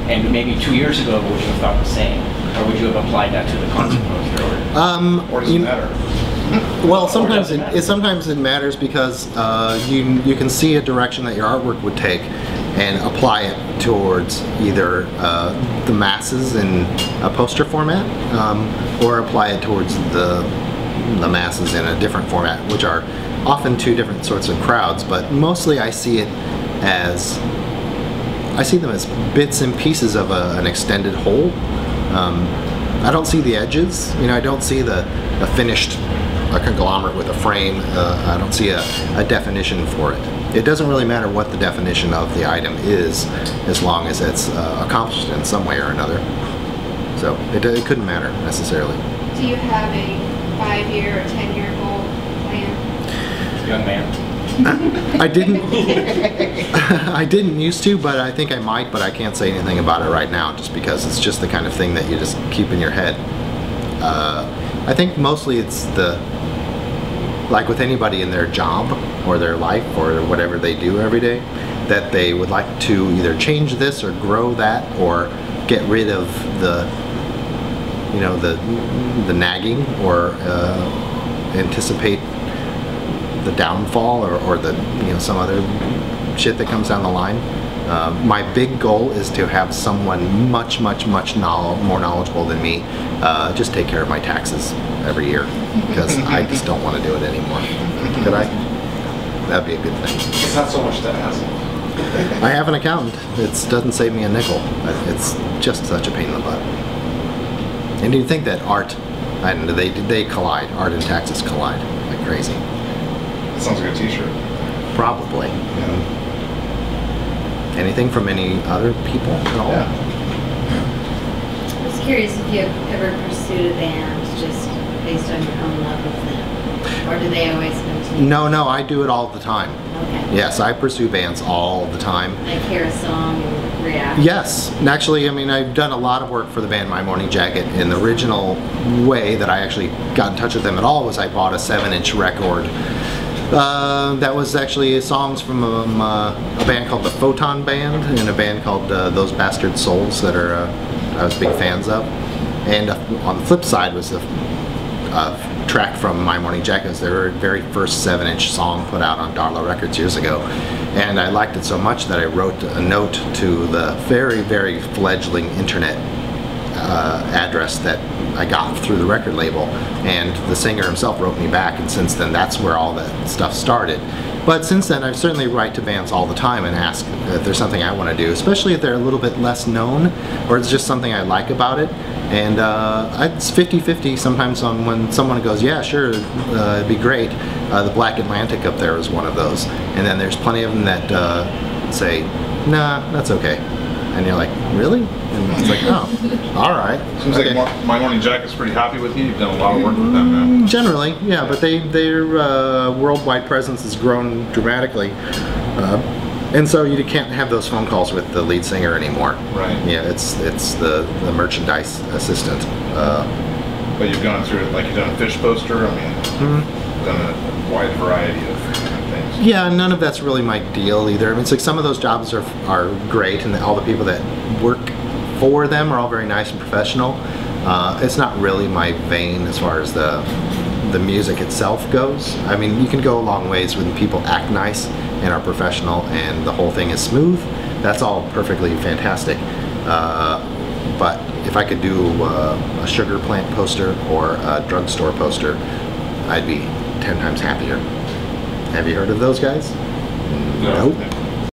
And maybe 2 years ago, would you have thought the same? Or would you have applied that to the concert poster? Or does it matter? Well, sometimes it matters because you can see a direction that your artwork would take and apply it towards either the masses in a poster format or apply it towards the masses in a different format, which are often two different sorts of crowds, but mostly I see them as bits and pieces of an extended whole. I don't see the edges, I don't see a finished conglomerate with a frame. I don't see a definition for it. It doesn't really matter what the definition of the item is, as long as it's accomplished in some way or another. So it couldn't matter necessarily. Do you have a 5-year or 10-year goal plan? Young man. I didn't used to, but I think I might, but I can't say anything about it right now just because it's just the kind of thing that you just keep in your head. I think mostly it's like with anybody in their job or their life or whatever they do every day, that they would like to either change this or grow that or get rid of the nagging or anticipate the downfall or some other shit that comes down the line. My big goal is to have someone much more knowledgeable than me just take care of my taxes every year, because I just don't want to do it anymore. Could I? That'd be a good thing. It's not so much to ask. I have an accountant. It doesn't save me a nickel. It's just such a pain in the butt. And you think that art, and they collide. Art and taxes collide like crazy. Sounds like a t-shirt. Probably. Yeah. Anything from any other people at all? Yeah. I was curious if you ever pursued a band just based on your own love of them, or do they always come to you? No, I do it all the time. Okay. Yes, I pursue bands all the time. Like hear a song and react? Yes, and actually, I've done a lot of work for the band My Morning Jacket. And the original way that I actually got in touch with them at all was I bought a 7-inch record. That was actually songs from a band called the Photon Band and a band called Those Bastard Souls that I was big fans of. And on the flip side was a track from My Morning Jacket. It was their very first 7-inch song put out on Darla Records years ago. And I liked it so much that I wrote a note to the very fledgling internet address that I got through the record label, and the singer himself wrote me back, and since then that's where all that stuff started. But since then I certainly write to bands all the time and ask if there's something I want to do, especially if they're a little bit less known or it's just something I like about it. And it's 50-50 sometimes on when someone goes, yeah, sure, it'd be great. The Black Atlantic up there is one of those, and then there's plenty of them that say, nah, that's okay. And you're like, really? And it's like, oh, all right. Seems okay. like My Morning Jacket's pretty happy with you. You've done a lot of work with them now. Generally, yeah, but their worldwide presence has grown dramatically. And so you can't have those phone calls with the lead singer anymore. Right. Yeah, it's the merchandise assistant. But you've gone through it, like you've done a fish poster, you've done a wide variety of things. Yeah, none of that's really my deal either. It's like some of those jobs are great, and all the people that work for them are all very nice and professional. It's not really my vein as far as the music itself goes. You can go a long ways when people act nice and are professional and the whole thing is smooth. That's all perfectly fantastic. But if I could do a sugar plant poster or a drugstore poster, I'd be 10 times happier. Have you heard of those guys? No. Nope.